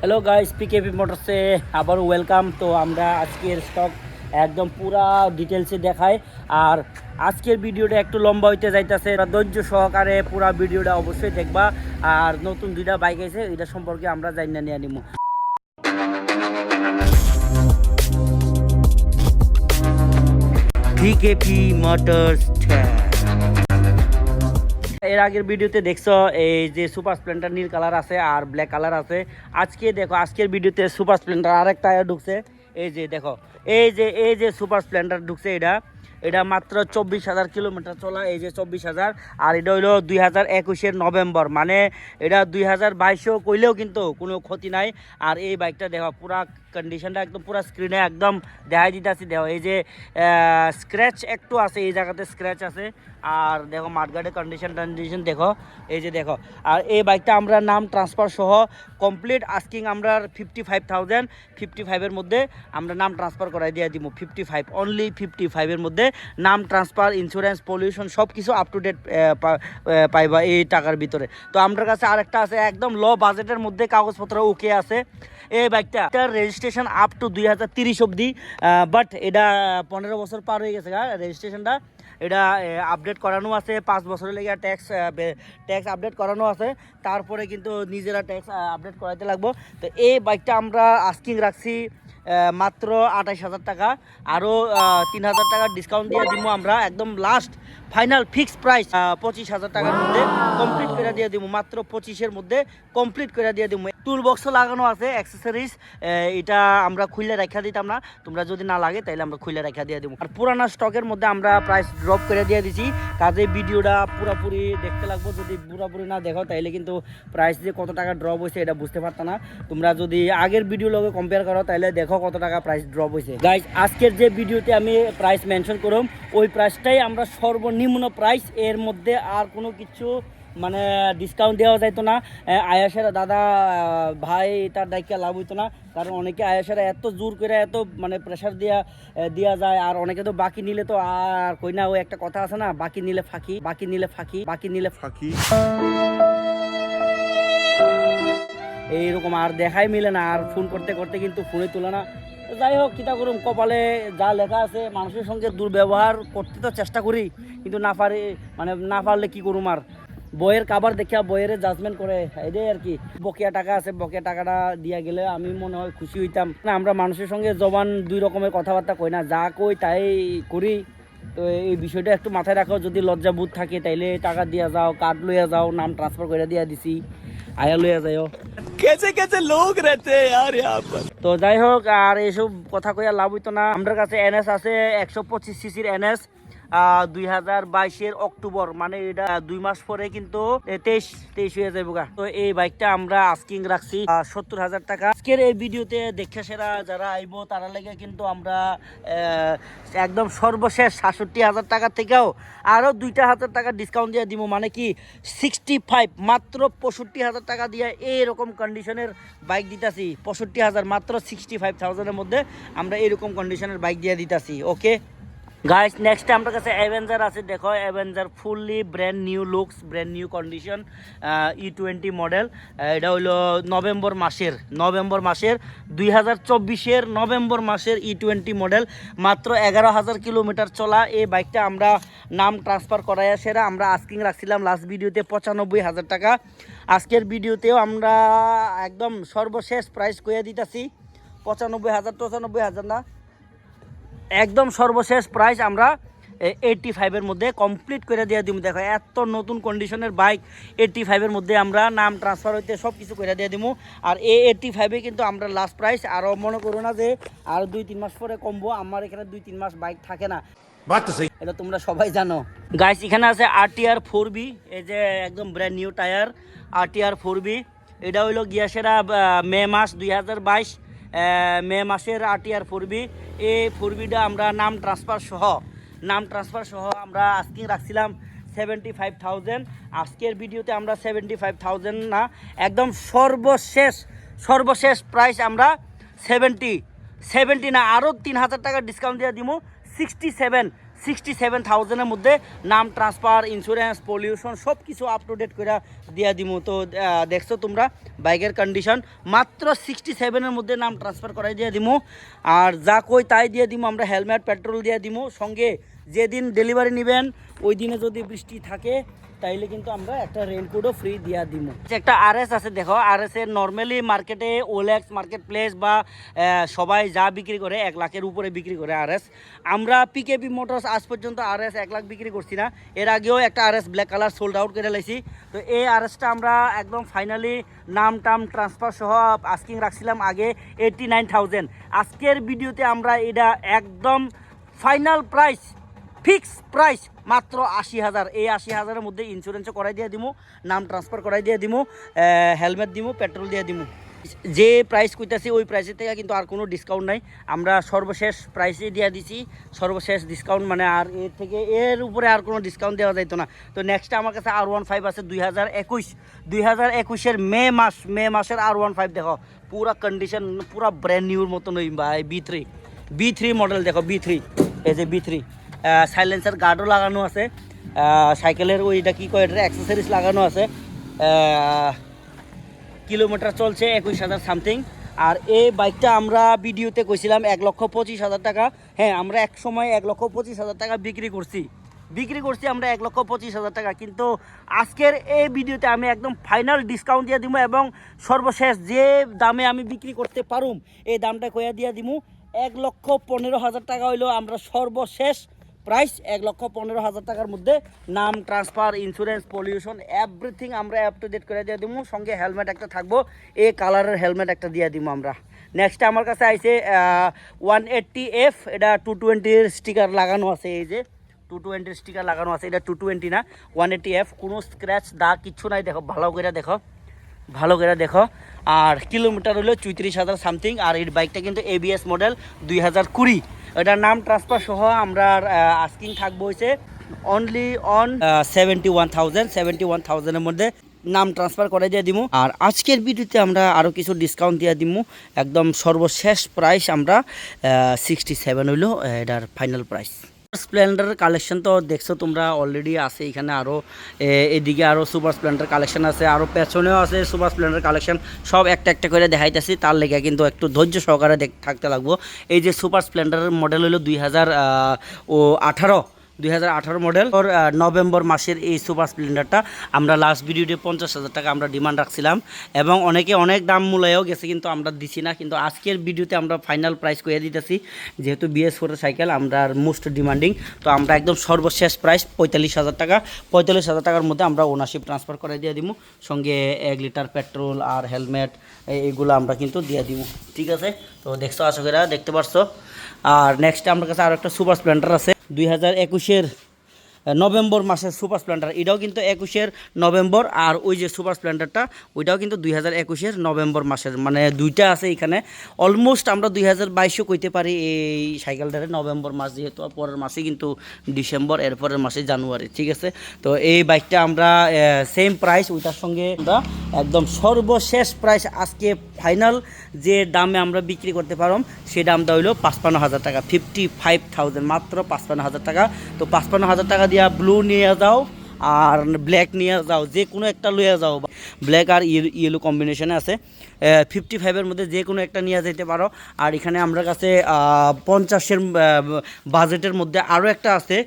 Hello guys, PKP মোটরসে আবার welcome. তো আমরা আজকের স্টক একদম পুরা ডিটেলসে দেখাই। আর আজকের ভিডিওটা একটু লম্বা হইতে যাইতেছে, ধৈর্য সহকারে পুরা ভিডিওটা অবশ্যই দেখবা। আর নতুন দুইটা বাইক আছে, এটা সম্পর্কে আমরা জানিয়ে নিয়ে নিব। PKP motors. এর আগের ভিডিওতে দেখছো এই যে সুপার স্প্লেন্ডার নীল কালার আছে আর ব্ল্যাক কালার আছে। আজকে দেখো আজকের ভিডিওতে সুপার স্প্লেন্ডার আরেক টায়ার ঢুকছে। এই যে দেখো এই যে সুপার স্প্লেন্ডার ঢুকছে, এটা মাত্র 24,000 কিলোমিটার চলা। এই যে 24,000, আর এটা হইলো 2021-এর নভেম্বর, মানে এটা 2022-এও কইলেও কিন্তু কোনো ক্ষতি নাই। আর এই বাইকটা দেখো পুরা কন্ডিশনটা একদম পুরা স্ক্রিনে একদম দেখাই দিতেছি। দেখো এই যে স্ক্র্যাচ একটু আছে, এই জায়গাতে স্ক্র্যাচ আছে। আর দেখো মাঠগার্ডের কন্ডিশন দেখো, এই যে দেখো। আর এই বাইকটা আমরা নাম ট্রান্সফার সহ কমপ্লিট আস্কিং আমরা 55,000, 55-এর মধ্যে আমরা নাম ট্রান্সফার করাই দিয়ে দিব। 55 অনলি, 55-এর মধ্যে নাম ট্রান্সফার, ইন্স্যুরেন্স, পলিউশন সব কিছু আপ টু ডেট পাইবা এই টাকার ভিতরে। তো আমার কাছে আরেকটা আছে একদম লো বাজেটের মধ্যে, কাগজপত্র ওকে আছে। এই বাইকটা রেজিস্ট্রেশন আপ টু 2030 অবধি, বাট এটা 15 বছর পার হয়ে গেছে রেজিস্ট্রেশনটা। এটা আপডেট করানো আছে 5 বছরের লেগে, ট্যাক্স আপডেট করানো আছে। তারপরে কিন্তু নিজেরা ট্যাক্স আপডেট করাইতে লাগবো। তো এই বাইকটা আমরা আস্কিং রাখছি মাত্র 28,000 টাকা। আরও 3,000 টাকা ডিসকাউন্ট দিয়ে দিব আমরা। একদম লাস্ট ফাইনাল ফিক্সড প্রাইস 25,000 টাকার মধ্যে কমপ্লিট করে দিয়ে দিব। মাত্র 25-এর মধ্যে কমপ্লিট করে দিয়ে দিব। টুল বক্সও লাগানো আছে, অ্যাক্সেসরিজ। এটা আমরা খুলে রাখা দিতাম না, তোমরা যদি না লাগে তাহলে আমরা খুলে রাখা দিয়ে দিব। আর পুরানা স্টকের মধ্যে আমরা প্রাইস ড্রপ করে দিয়ে দিছি, কাজে ভিডিওটা পুরোপুরি দেখতে লাগবো। যদি পুরোপুরি না দেখো তাহলে কিন্তু প্রাইস যে কত টাকা ড্রপ হয়েছে এটা বুঝতে পারতো না। তোমরা যদি আগের ভিডিও লগে কম্পেয়ার করো তাহলে দেখো কত টাকা প্রাইস ড্রপ হয়েছে। গাইজ, আজকের যে ভিডিওতে আমি প্রাইস মেনশন করব ওই প্রাইসটাই আমরা সর্বনিম্ন প্রাইস, এর মধ্যে আর কোনো কিছু মানে ডিসকাউন্ট দেওয়া যাইতো না। আয়াসের দাদা ভাই তার দায়িত্বে লাভ হইতো না, কারণ অনেকে আয়াসেরা এত জোর করে এত মানে প্রেশার দেওয়া যায়। আর অনেকে তো বাকি নিলে তো আর কই না, ওই একটা কথা আছে না, বাকি নিলে ফাঁকি, বাকি নিলে ফাঁকি, বাকি নিলে ফাঁকি, এইরকম। আর দেখাই মিলে না, আর ফোন করতে করতে কিন্তু ফোনে তোলে না। যাই হোক, কিতা করুম, কপালে যা লেখা আছে। মানুষের সঙ্গে দুর্ব্যবহার করতে তো চেষ্টা করি, কিন্তু না পারি, মানে না পারলে কি করুম। আর বইয়ের কাবার দেখিয়া বইয়ের জাজমেন্ট করে, এটাই আর কি। বকেয়া টাকা আছে, বকেয়া টাকাটা দিয়া গেলে আমি মনে হয় খুশি হইতাম না। আমরা মানুষের সঙ্গে জবান দুই রকমের কথাবার্তা কই না, যা কই তাই করি। তো এই বিষয়টা একটু মাথায় রাখো। যদি লজ্জাবোধ থাকে তাইলে টাকা দিয়া যাও, কার্ড লইয়া যাও, নাম ট্রান্সফার করে দিয়া দিছি, আয়া লইয়া যাও। कैसे कैसे लोग रहते हैं यार यहाँ पर। তো যাই হোক, আর এইসব কথা কইয়া লাভ হইতো না। আমার কাছে এনএস আছে 125 সিসির এনএস, 2022-এর অক্টোবর, মানে এটা 2 মাস পরে কিন্তু 23 হয়ে যাবে। তো এই বাইকটা আমরা আস্কিং রাখছি 70,000 টাকা। আজকের এই ভিডিওতে দেখে সেরা যারা আইব তারা লেগে কিন্তু আমরা একদম সর্বশেষ 67,000 টাকা থেকেও আরও 2,000 টাকা ডিসকাউন্ট দিয়ে দিব। মানে কি 65, মাত্র 65,000 টাকা দিয়ে এইরকম কন্ডিশনের বাইক দিতেছি। 65,000 মাত্র 65,000-এর মধ্যে আমরা এইরকম কন্ডিশনের বাইক দিয়ে দিতেছি। ওকে গাইস, নেক্সট আমার কাছে অ্যাভেঞ্জার আছে। দেখো Avenger fully brand new looks, brand new condition, E20 model. এটা হলো নভেম্বর মাসের 2024-এর নভেম্বর মাসের E20 মডেল। মাত্র 11,000 কিলোমিটার চলা এই বাইকটা আমরা নাম ট্রান্সফার করাই সেরা আমরা আস্কিং রাখছিলাম লাস্ট ভিডিওতে 95,000 টাকা। আজকের ভিডিওতেও আমরা একদম সর্বশেষ প্রাইস কইয়া দিতেছি 95,000 না, একদম সর্বশেষ প্রাইস আমরা 85-এর মধ্যে কমপ্লিট করে দিয়ে দিব। দেখো এত নতুন কন্ডিশনের বাইক 85-এর মধ্যে আমরা নাম ট্রান্সফার হইতে সব কিছু করে দিয়ে দিব। আর এই 85-এ কিন্তু আমরা লাস্ট প্রাইস। আরও মনে করো না যে আর 2-3 মাস পরে কমবো, আমার এখানে 2-3 মাস বাইক থাকে না, এটা তোমরা সবাই জানো। গাইস, এখানে আছে RTR 4B, এই যে একদম brand new tyre RTR 4B। এটা হইলো গিয়াসেরা মে মাস 2022 মে মাসের RTR 4B। এই 4Bটা আমরা নাম ট্রান্সফার সহ আমরা আজকে রাখছিলাম 75,000। আজকের ভিডিওতে আমরা 75,000 না, একদম সর্বশেষ প্রাইস আমরা 70 না, আরও 3,000 টাকা ডিসকাউন্ট দিয়ে দিব। 67,000-এর মধ্যে নাম ট্রান্সফার ইন্স্যুরেন্স পলিউশন সব কিছু আপ টু ডেট করে দিয়া দিমু। তো দেখছো তোমরা বাইকের কন্ডিশন মাত্র 67-এর মধ্যে নাম ট্রান্সফার করাই দিয়ে দিমু। আর যা কই তাই দিয়ে দিমু আমরা, হেলমেট পেট্রোল দিয়ে দিমু। সঙ্গে যেদিন ডেলিভারি নেবেন ওই দিনে যদি বৃষ্টি থাকে তাইলে কিন্তু আমরা একটা রেনকোটও ফ্রি দিয়া দিমু। একটা আরএস আছে, দেখো আরএস এর নর্মালি মার্কেটে ওলেক্স মার্কেট প্লেস বা সবাই যা বিক্রি করে 1 লাখের উপরে বিক্রি করে আরএস। আমরা পিকেবি মোটরস আজ পর্যন্ত আরএস 1 লাখ বিক্রি করছি না। এর আগেও একটা RS black colour sold out করে লাইছি। তো এই আরএসটা আমরা একদম ফাইনালি নাম টাম ট্রান্সফার সহ আস্কিং রাখছিলাম আগে 89,000। আজকের ভিডিওতে আমরা এটা একদম ফাইনাল প্রাইস, ফিক্স প্রাইস মাত্র 80,000। এই 80,000-এর মধ্যে ইন্স্যুরেন্সও করাই দিয়ে দিমু, নাম ট্রান্সফার করাই দিয়ে দিমু, হেলমেট দিমু, পেট্রোল দিয়ে দিমু। যে প্রাইস কইতাছি ওই প্রাইসের থেকে কিন্তু আর কোনো ডিসকাউন্ট নাই। আমরা সর্বশেষ প্রাইসে দিয়ে দিছি, সর্বশেষ ডিসকাউন্ট মানে আর এর থেকে এর উপরে আর কোনো ডিসকাউন্ট দেওয়া যাইতো না। তো নেক্সট আমার কাছে R15 আছে 2021-এর মে মাসের R15 দেখো, পুরা কন্ডিশন পুরা ব্র্যান্ড নিউর মতন ওই B3 মডেল দেখো, B3 এই যে B3 সাইলেন্সার গার্ডও লাগানো আছে, সাইকেলের ওইটা কী কয় এটা অ্যাক্সেসরিজ লাগানো আছে। কিলোমিটার চলছে 21,000 সামথিং। আর এই বাইকটা আমরা ভিডিওতে কইছিলাম 1,25,000 টাকা। হ্যাঁ, আমরা এক সময় 1,25,000 টাকা বিক্রি করছি আমরা 1,25,000 টাকা। কিন্তু আজকের এই ভিডিওতে আমি একদম ফাইনাল ডিসকাউন্ট দিয়ে দিব এবং সর্বশেষ যে দামে আমি বিক্রি করতে পারুম এই দামটা কইয়া দিয়ে দিব। 1,15,000 টাকা হইলো আমরা সর্বশেষ প্রাইস। 1,15,000 টাকার মধ্যে নাম ট্রান্সফার ইন্স্যুরেন্স পলিউশন এভরিথিং আমরা আপ টু ডেট করে দিয়ে দিব। সঙ্গে হেলমেট একটা থাকবো, এই কালারের হেলমেট একটা দিয়ে দিব আমরা। নেক্সট আমার কাছে আইছে 180F, এটা 220-এর স্টিকার লাগানো আছে। এই যে 220-এর স্টিকার লাগানো আছে, এটা 220 না 180F, কোনো স্ক্র্যাচ দাগ কিচ্ছু নাই। দেখো ভালো করে দেখো। আর কিলোমিটার হলো 34,000 সামথিং। আর এই বাইকটা কিন্তু ABS মডেল 2020। এটার নাম ট্রান্সফার সহ আমরা আস্কিং থাকবো হয়েছে অনলি অন 71,000-এর মধ্যে নাম ট্রান্সফার করে দিয়ে দিব। আর আজকের ভিডিওতে আমরা আরও কিছু ডিসকাউন্ট দিয়ে দিব। একদম সর্বশেষ প্রাইস আমরা 67 হইলো এটার ফাইনাল প্রাইস। স্প্লেন্ডার কালেকশন তো দেখছো তোমরা অলরেডি আছে এখানে, আরও এদিকে আরও সুপার স্প্লেন্ডার কালেকশন আছে, আরও পেছনেও আছে সুপার স্প্লেন্ডার কালেকশন। সব একটা একটা করে দেখাইতেছি, তার লেগে কিন্তু একটু ধৈর্য সহকারে থাকতে লাগবো। এই যে সুপার স্প্লেন্ডারের মডেল হলো 2018 মডেল। নভেম্বর মাসের এই সুপার স্প্লেন্ডারটা আমরা লাস্ট ভিডিওতে 50,000 টাকা আমরা ডিমান্ড রাখছিলাম এবং অনেকে অনেক দাম মূল্যেও গেছে, কিন্তু আমরা দিছি না। কিন্তু আজকের ভিডিওতে আমরা ফাইনাল প্রাইস করে দিতেছি, যেহেতু BS4 সাইকেল আমরা মোস্ট ডিমান্ডিং। তো আমরা একদম সর্বশেষ প্রাইস 45,000 টাকা। 45,000 টাকার মধ্যে আমরা ওনারশিপ ট্রান্সফার করে দিয়ে দিব, সঙ্গে 1 লিটার পেট্রোল আর হেলমেট এইগুলো আমরা কিন্তু দিয়ে দিব। ঠিক আছে, তো দেখছো, আশা করি দেখতে পারছো। আর নেক্সট আমার কাছে আরও একটা সুপার স্প্লেন্ডার আছে 2021-এর নভেম্বর মাসের সুপার স্প্লেন্ডার। এটাও কিন্তু 21-এর নভেম্বর। আর ওই যে সুপার স্প্লেন্ডারটা ওইটাও কিন্তু 2021-এর নভেম্বর মাসের, মানে দুইটা আছে এখানে। অলমোস্ট আমরা 2022-ও কইতে পারি এই সাইকেলটারে, নভেম্বর মাস যেহেতু, পরের মাসে কিন্তু ডিসেম্বর, এরপরের মাসে জানুয়ারি। ঠিক আছে, তো এই বাইকটা আমরা সেম প্রাইস, ওইটার সঙ্গে আমরা একদম সর্বশেষ প্রাইস আজকে ফাইনাল যে দামে আমরা বিক্রি করতে পারম সেই দামটা হইলো 55,000 টাকা, 55,000, মাত্র 55,000 টাকা। তো 55,000 টাকা দিয়া ব্লু নিয়ে যাও আর ব্ল্যাক নিয়ে যাও, যে কোনো একটা লইয়া যাও। ব্ল্যাক আর ইয়েলো কম্বিনেশনে আছে। 55-এর মধ্যে যে কোনো একটা নিয়ে যেতে পারো। আর এখানে আমরা কাছে 50-এর বাজেটের মধ্যে আরও একটা আছে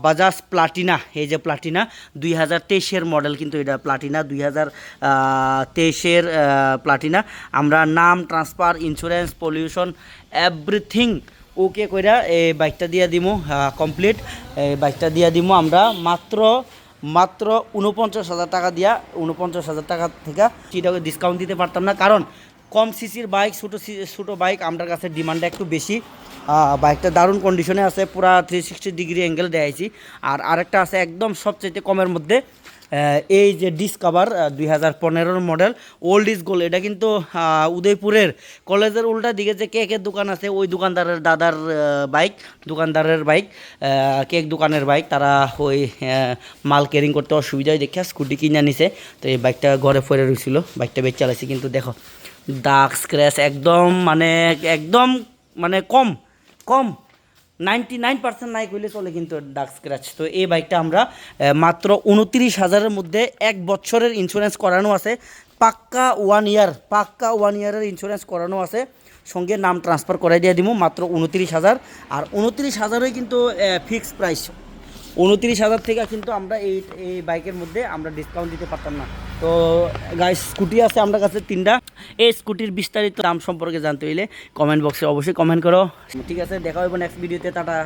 বাজাজ প্লাটিনা। এই যে প্লাটিনা 2023-এর মডেল, কিন্তু এটা প্লাটিনা 2023-এর প্লাটিনা। আমরা নাম transfer insurance pollution everything okay কইরা এই বাইকটা দিয়ে দিমু কমপ্লিট। এই বাইকটা দিয়ে দিমু আমরা মাত্র 49,000 টাকা দিয়া। 49,000 টাকা থেকে সেটাকে ডিসকাউন্ট দিতে পারতাম না, কারণ কম সিসির বাইক, ছোটো বাইক আমার কাছে ডিমান্ডটা একটু বেশি। বাইকটা দারুণ কন্ডিশনে আছে, পুরা 360 ডিগ্রি অ্যাঙ্গেল দেখাইছি। আর আরেকটা আছে একদম সবচেয়ে কমের মধ্যে, এই যে ডিসকভার 2015-এর মডেল, ওল্ড ইজ গোল্ড। এটা কিন্তু উদয়পুরের কলেজের উল্টা দিকে যে কেকের দোকান আছে ওই দোকানদারের দাদার দোকানদারের বাইক, কেক দোকানের বাইক। তারা ওই মাল ক্যারিং করতে অসুবিধায় দেখে স্কুটি কিনে নিছে। তো এই বাইকটা ঘরে পড়ে রয়েছিল, বাইকটা বেশ চালাইছি। কিন্তু দেখো দাগ স্ক্র্যাচ একদম মানে কম 99% নাই কইলে চলে কিন্তু ডার্ক স্ক্র্যাচ। তো এই বাইকটা আমরা মাত্র 29,000-এর মধ্যে 1 বছরের ইন্স্যুরেন্স করানো আছে, পাক্কা 1 ইয়ার, পাক্কা 1 ইয়ারের ইন্স্যুরেন্স করানো আছে, সঙ্গে নাম ট্রান্সফার করাই দিয়ে দিব মাত্র 29,000। আর 29,000-ই কিন্তু ফিক্সড প্রাইস, 29,000 থেকে কিন্তু আমরা এই বাইকের মধ্যে আমরা ডিসকাউন্ট দিতে পারতাম না। তো গাইস স্কুটি আছে আমার কাছে 3টা। এই স্কুটির বিস্তারিত দাম সম্পর্কে জানতে হইলে কমেন্ট বক্সে অবশ্যই কমেন্ট করো। ঠিক আছে, দেখা হবে নেক্সট ভিডিওতে, টাটা।